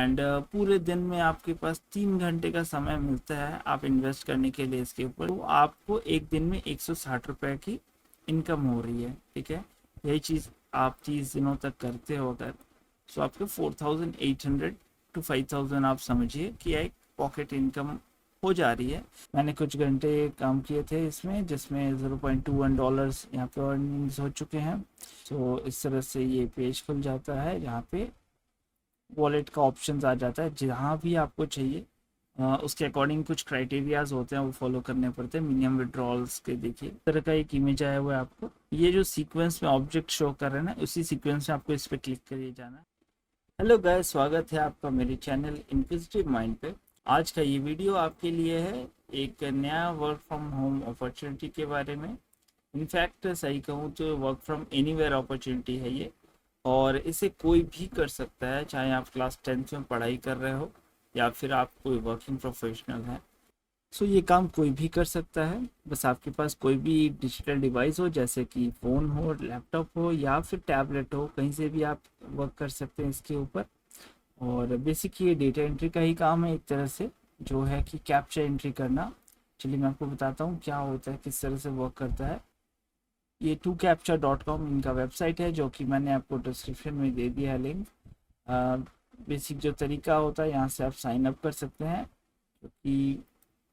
And पूरे दिन में आपके पास 3 घंटे का समय मिलता है आप इन्वेस्ट करने के लिए इसके ऊपर। तो आपको एक दिन में 160 रुपये की इनकम हो रही है, ठीक है। यही चीज़ आप 30 दिनों तक करते हो अगर, तो आपके 4800 to 5000 आप समझिए कि एक पॉकेट इनकम हो जा रही है। मैंने कुछ घंटे काम किए थे इसमें, जिसमें $0.21 यहाँ पे अर्निंग्स हो चुके हैं। तो इस तरह से ये पेज खुल जाता है, यहाँ पे वॉलेट का ऑप्शन आ जाता है। जहाँ भी आपको चाहिए उसके अकॉर्डिंग कुछ क्राइटेरियाज होते हैं वो फॉलो करने पड़ते हैं। मिनिमम विड्रॉल्स के देखिए इस तरह का एक इमेज आया हुआ है आपको। ये जो सीक्वेंस में ऑब्जेक्ट शो कर रहे हैं ना, उसी सीक्वेंस में आपको इस पर क्लिक करिए जाना है। हेलो गाइस, स्वागत है आपका मेरे चैनल इनक्विजिटिव माइंड पे। आज का ये वीडियो आपके लिए है एक नया वर्क फ्रॉम होम अपॉर्चुनिटी के बारे में। इनफैक्ट सही कहूँ तो वर्क फ्रॉम एनीवेयर अपॉर्चुनिटी है ये, और इसे कोई भी कर सकता है, चाहे आप क्लास 10th में पढ़ाई कर रहे हो या फिर आप कोई वर्किंग प्रोफेशनल हैं। सो ये काम कोई भी कर सकता है, बस आपके पास कोई भी डिजिटल डिवाइस हो, जैसे कि फ़ोन हो, लैपटॉप हो या फिर टैबलेट हो, कहीं से भी आप वर्क कर सकते हैं इसके ऊपर। और बेसिक ये डेटा एंट्री का ही काम है एक तरह से, जो है कि कैप्चा एंट्री करना। चलिए मैं आपको बताता हूँ क्या होता है, किस तरह से वर्क करता है। ये 2captcha.com इनका वेबसाइट है, जो कि मैंने आपको डिस्क्रिप्शन में दे दिया है लिंक। बेसिक जो तरीका होता है, यहाँ से आप साइन अप कर सकते हैं। क्योंकि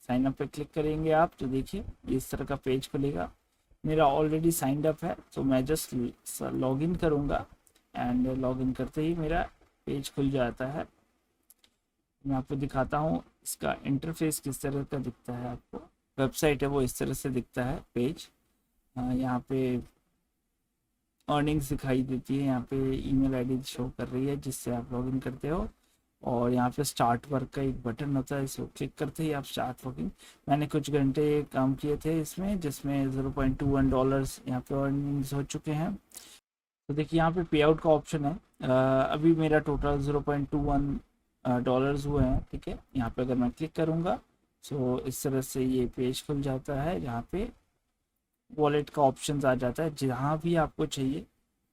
साइन अप पे क्लिक करेंगे आप तो देखिए इस तरह का पेज खुलेगा। मेरा ऑलरेडी साइंड अप है, तो मैं जस्ट लॉग इन करूँगा एंड लॉग इन करते ही मेरा पेज खुल जाता है। मैं आपको दिखाता हूँ इसका इंटरफेस किस तरह का दिखता है। आपको वेबसाइट है वो इस तरह से दिखता है पेज। यहाँ पे अर्निंग्स दिखाई देती है, यहाँ पे ईमेल आईडी शो कर रही है जिससे आप लॉगिन करते हो, और यहाँ पे स्टार्ट वर्क का एक बटन होता है, इसको क्लिक करते ही आप स्टार्ट वर्किंग। मैंने कुछ घंटे काम किए थे इसमें, जिसमें $0.21 यहाँ पे अर्निंग्स हो चुके हैं। तो देखिए यहाँ पे पे आउट का ऑप्शन है। अभी मेरा टोटल $0.21 हुए हैं, ठीक है। यहाँ पे अगर मैं क्लिक करूँगा तो इस तरह से ये पेज खुल जाता है, जहाँ पे वॉलेट का ऑप्शन आ जाता है। जहाँ भी आपको चाहिए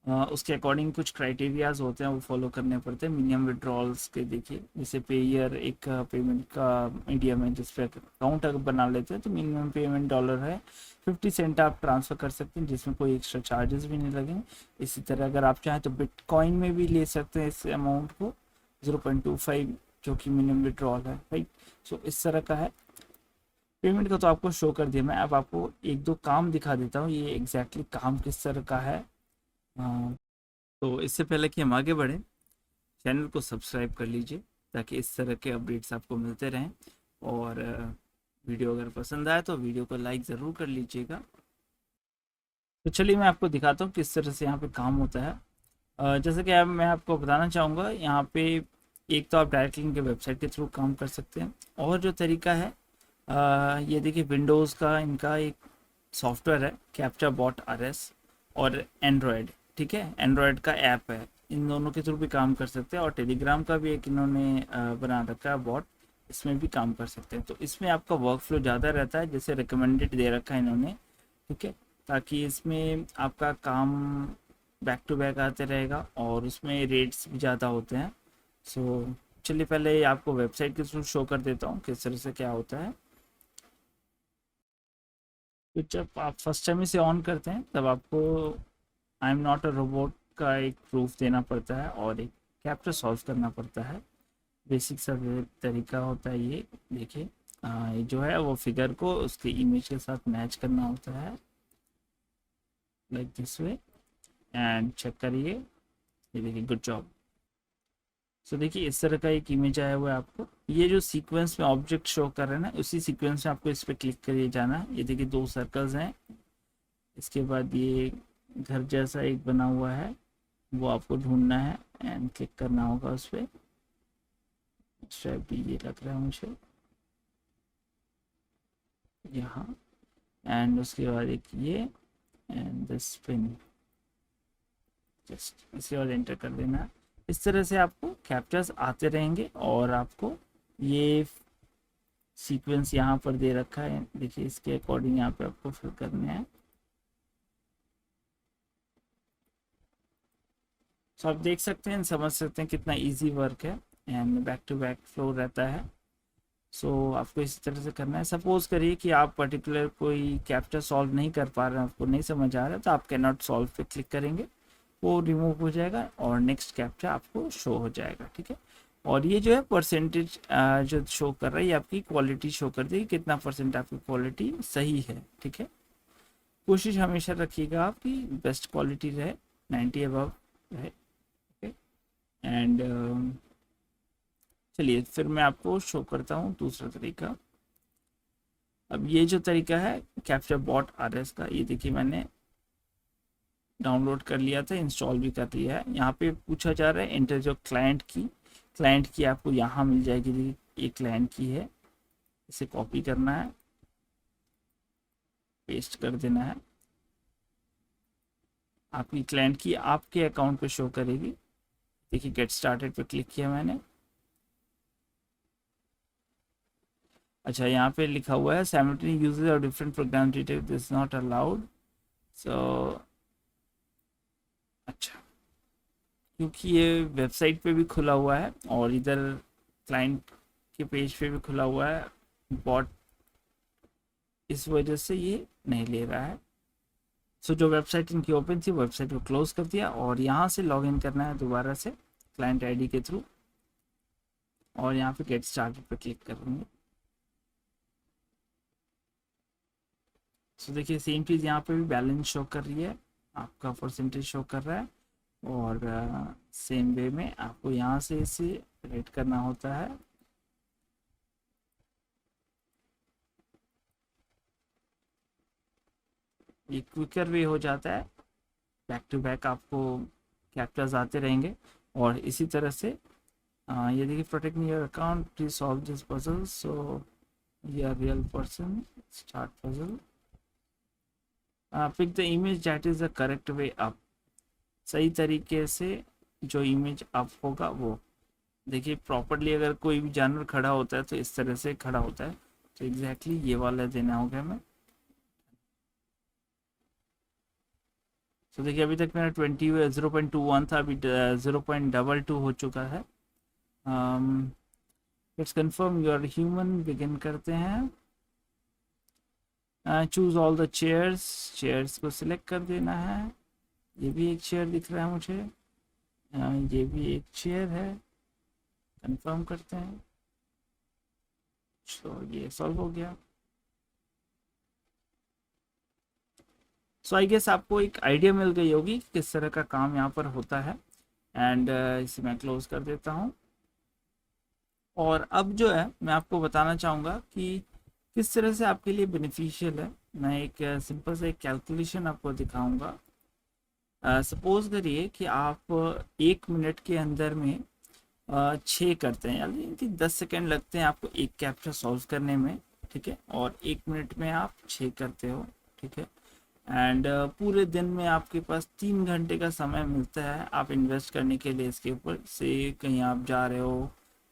उसके अकॉर्डिंग कुछ क्राइटेरियाज होते हैं वो फॉलो करने पड़ते हैं। मिनिमम विड्रॉल्स के देखिए, जैसे पेयर एक पेमेंट का मीडियम है जिस पे अकाउंट अगर बना लेते हैं तो मिनिमम पेमेंट डॉलर है। 50 सेंट आप ट्रांसफ़र कर सकते हैं, जिसमें कोई एक्स्ट्रा चार्जेस भी नहीं लगेंगे। इसी तरह अगर आप चाहें तो बिटकॉइन में भी ले सकते हैं इस अमाउंट को, 0.25 जो कि मिनिमम विड्रॉल है, राइट। सो इस तरह का है। पेमेंट का तो आपको शो कर दिया। मैं अब आपको एक दो काम दिखा देता हूँ, ये एग्जैक्टली काम किस तरह का है। तो इससे पहले कि हम आगे बढ़ें, चैनल को सब्सक्राइब कर लीजिए ताकि इस तरह के अपडेट्स आपको मिलते रहें। और वीडियो अगर पसंद आए तो वीडियो को लाइक ज़रूर कर लीजिएगा। तो चलिए मैं आपको दिखाता हूँ किस तरह से यहाँ पे काम होता है। जैसे कि मैं आपको बताना चाहूँगा, यहाँ पे एक तो आप डायरेक्टली इनके वेबसाइट के थ्रू काम कर सकते हैं, और जो तरीका है ये देखिए विंडोज़ का इनका एक सॉफ्टवेयर है कैप्चा बॉट RS, और एंड्रॉयड, ठीक है, एंड्रॉयड का ऐप है। इन दोनों के थ्रू भी काम कर सकते हैं, और टेलीग्राम का भी एक इन्होंने बना रखा है बॉट, इसमें भी काम कर सकते हैं। तो इसमें आपका वर्क फ्लो ज़्यादा रहता है, जैसे रिकमेंडेड दे रखा है इन्होंने, ठीक है, ताकि इसमें आपका काम बैक टू बैक आते रहेगा, और उसमें रेट्स भी ज़्यादा होते हैं। सो चलिए पहले आपको वेबसाइट के थ्रू शो कर देता हूँ किस तरह से क्या होता है। तो जब आप फर्स्ट टाइम इसे ऑन करते हैं तब आपको I am not a robot का एक प्रूफ देना पड़ता है, और एक कैप्चा सॉल्व करना पड़ता है। बेसिक सा तरीका होता है ये। देखिए ये जो है वो फिगर को उसके इमेज के साथ मैच करना होता है, like this way, and check करिए, ये देखिए, गुड जॉब। सो देखिए इस तरह का एक इमेज आया हुआ है आपको। ये जो सीक्वेंस में ऑब्जेक्ट शो कर रहे हैं ना, उसी सीक्वेंस में आपको इस पर क्लिक करिए जाना है। ये देखिए 2 सर्कल्स हैं, इसके बाद ये घर जैसा एक बना हुआ है, वो आपको ढूंढना है एंड क्लिक करना होगा उस पर। शायद ये लग रहा है मुझे यहाँ, एंड उसके बाद एक ये एंड दिस पिन, जस्ट इसके बाद एंटर कर देना है। इस तरह से आपको कैप्चर्स आते रहेंगे, और आपको ये सीक्वेंस यहाँ पर दे रखा है, देखिए इसके अकॉर्डिंग यहाँ पे आपको फिल करने हैं। तो आप देख सकते हैं, समझ सकते हैं कितना इजी वर्क है। And back to back flow रहता है। सो आपको इसी तरह से करना है। सपोज करिए कि आप पर्टिकुलर कोई कैप्चा सॉल्व नहीं कर पा रहे हैं, आपको नहीं समझ आ रहा है, तो आप कैन नॉट सॉल्व पे क्लिक करेंगे, वो रिमूव हो जाएगा और नेक्स्ट कैप्चा आपको शो हो जाएगा। ठीक है, और ये जो है परसेंटेज जो शो कर रहा है, ये आपकी क्वालिटी शो कर देगी, कितना परसेंट आपकी क्वालिटी सही है। ठीक है, कोशिश हमेशा रखिएगा आपकी बेस्ट क्वालिटी रहे, 90 अबव रहे। एंड चलिए फिर मैं आपको शो करता हूँ दूसरा तरीका। अब ये जो तरीका है कैप्चा बॉट आरएस का, ये देखिए मैंने डाउनलोड कर लिया था, इंस्टॉल भी कर लिया है। यहाँ पे पूछा जा रहा है एंटर जो क्लाइंट की आपको यहाँ मिल जाएगी, ये क्लाइंट की है, इसे कॉपी करना है, पेस्ट कर देना है। आपकी क्लाइंट की आपके अकाउंट पे शो करेगी। देखिए गेट स्टार्टेड पे क्लिक किया मैंने। अच्छा, यहाँ पे लिखा हुआ है simultaneous uses of different program detail this not allowed. So अच्छा, क्योंकि ये वेबसाइट पे भी खुला हुआ है और इधर क्लाइंट के पेज पे भी खुला हुआ है बॉट, इस वजह से ये नहीं ले रहा है। सो जो वेबसाइट इनकी ओपन थी वेबसाइट को क्लोज कर दिया और यहाँ से लॉगिन करना है दोबारा से क्लाइंट आईडी के थ्रू, और यहाँ पे गेट स्टार्टेड पे क्लिक करेंगे। सो देखिए सेम चीज़ यहाँ पे भी बैलेंस शो कर रही है, आपका परसेंटेज शो कर रहा है, और सेम वे में आपको यहाँ से इसे रेट करना होता है। ये क्विकर वे हो जाता है, बैक टू बैक आपको कैप्चर्स आते रहेंगे। और इसी तरह से ये देखिए protect your account please solve this puzzle, so ये real person start puzzle, pick the image that is the correct way up. सही तरीके से जो इमेज अप होगा वो देखिए प्रॉपरली, अगर कोई भी जानवर खड़ा होता है तो इस तरह से खड़ा होता है, तो एग्जैक्टली ये वाला देना होगा हमें। तो देखिए अभी तक मेरा 0.21 था, अभी 0.22 हो चुका है। Let's confirm you are human, begin करते हैं। चूज ऑल द चेयर्स को सिलेक्ट कर देना है। ये भी एक चेयर दिख रहा है मुझे, ये भी एक चेयर है, कंफर्म करते हैं। तो ये सॉल्व हो गया। सो आई गेस आपको एक आइडिया मिल गई होगी किस तरह का काम यहाँ पर होता है। एंड इसे मैं क्लोज कर देता हूँ। और अब जो है मैं आपको बताना चाहूँगा कि किस तरह से आपके लिए बेनिफिशियल है। मैं एक सिंपल से एक कैलकुलेशन आपको दिखाऊंगा। सपोज करिए कि आप 1 मिनट के अंदर में 6 करते हैं, यानी कि 10 सेकेंड लगते हैं आपको एक कैप्चा सॉल्व करने में। ठीक है, और 1 मिनट में आप 6 करते हो। ठीक है, एंड पूरे दिन में आपके पास 3 घंटे का समय मिलता है आप इन्वेस्ट करने के लिए इसके ऊपर से। कहीं आप जा रहे हो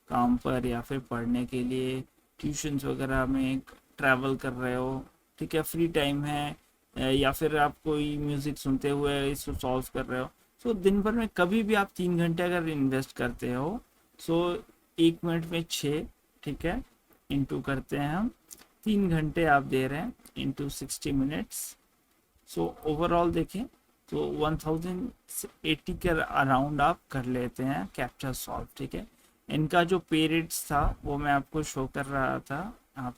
काम पर या फिर पढ़ने के लिए, ट्यूशन्स वगैरह में ट्रैवल कर रहे हो, ठीक है, फ्री टाइम है, या फिर आप कोई म्यूज़िक सुनते हुए इसको सॉल्व कर रहे हो। सो दिन भर में कभी भी आप 3 घंटे अगर इन्वेस्ट करते हो, सो 1 मिनट में 6, ठीक है, इंटू करते हैं हम, 3 घंटे आप दे रहे हैं इंटू 60 मिनट्स। सो ओवरऑल देखें तो 1080 के अराउंड आप कर लेते हैं कैप्चा सॉल्व। ठीक है, इनका जो पे रेट्स था वो मैं आपको शो कर रहा था, आप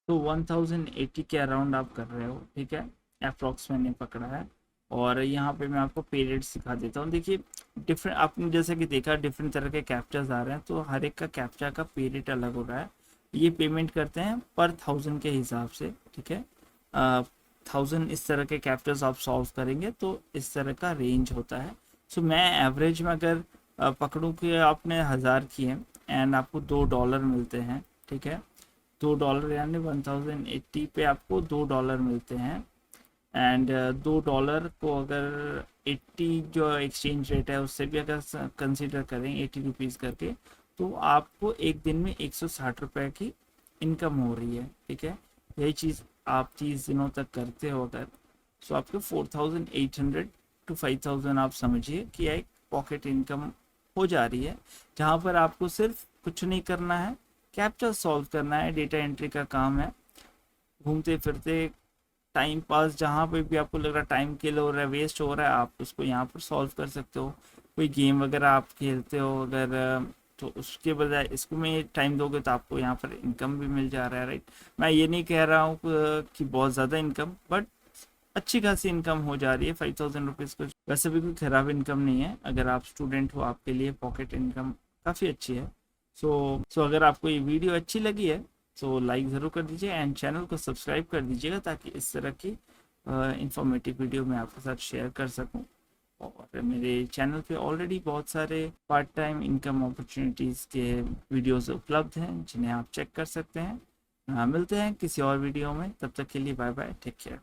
तो 1080 के अराउंड आप कर रहे हो। ठीक है, अप्रॉक्स मैंने पकड़ा है। और यहाँ पे मैं आपको पे रेट्स दिखा देता हूँ। देखिए डिफरेंट, आपने जैसे कि देखा डिफरेंट तरह के कैप्चाज आ रहे हैं, तो हर एक का कैप्चा का पे रेट अलग हो रहा है। ये पेमेंट करते हैं पर 1000 के हिसाब से। ठीक है, 1000 इस तरह के कैप्चर्स आप सॉल्व करेंगे तो इस तरह का रेंज होता है। सो मैं एवरेज में अगर पकड़ूँ कि आपने 1000 किए एंड आपको $2 मिलते हैं। ठीक है, $2 यानी 1080 पे आपको $2 मिलते हैं। एंड $2 को अगर 80 जो एक्सचेंज रेट है उससे भी अगर कंसिडर करें 80 रुपीज़ करके, तो आपको एक दिन में 160 रुपये की इनकम हो रही है। ठीक है, यही चीज़ आप 30 दिनों तक करते हो अगर, सो आपके 4800 to 5000 आप समझिए कि एक पॉकेट इनकम हो जा रही है, जहाँ पर आपको सिर्फ कुछ नहीं करना है, कैप्चा सॉल्व करना है, डेटा एंट्री का काम है। घूमते फिरते टाइम पास, जहाँ पे भी आपको लग रहा है टाइम किल हो रहा है, वेस्ट हो रहा है, आप उसको यहाँ पर सॉल्व कर सकते हो। कोई गेम वगैरह आप खेलते हो अगर, तो उसके बजाय इसको में टाइम दोगे तो आपको यहाँ पर इनकम भी मिल जा रहा है, राइट। मैं ये नहीं कह रहा हूँ कि बहुत ज़्यादा इनकम, बट अच्छी खासी इनकम हो जा रही है। 5000 रुपीज़ को वैसे भी कोई ख़राब इनकम नहीं है, अगर आप स्टूडेंट हो आपके लिए पॉकेट इनकम काफ़ी अच्छी है। सो अगर आपको ये वीडियो अच्छी लगी है तो लाइक ज़रूर कर दीजिए एंड चैनल को सब्सक्राइब कर दीजिएगा, ताकि इस तरह की इंफॉर्मेटिव वीडियो मैं आपके साथ शेयर कर सकूं। और मेरे चैनल पे ऑलरेडी बहुत सारे पार्ट टाइम इनकम अपॉर्चुनिटीज़ के वीडियोस उपलब्ध हैं, जिन्हें आप चेक कर सकते हैं। मिलते हैं किसी और वीडियो में, तब तक के लिए बाय बाय, टेक केयर।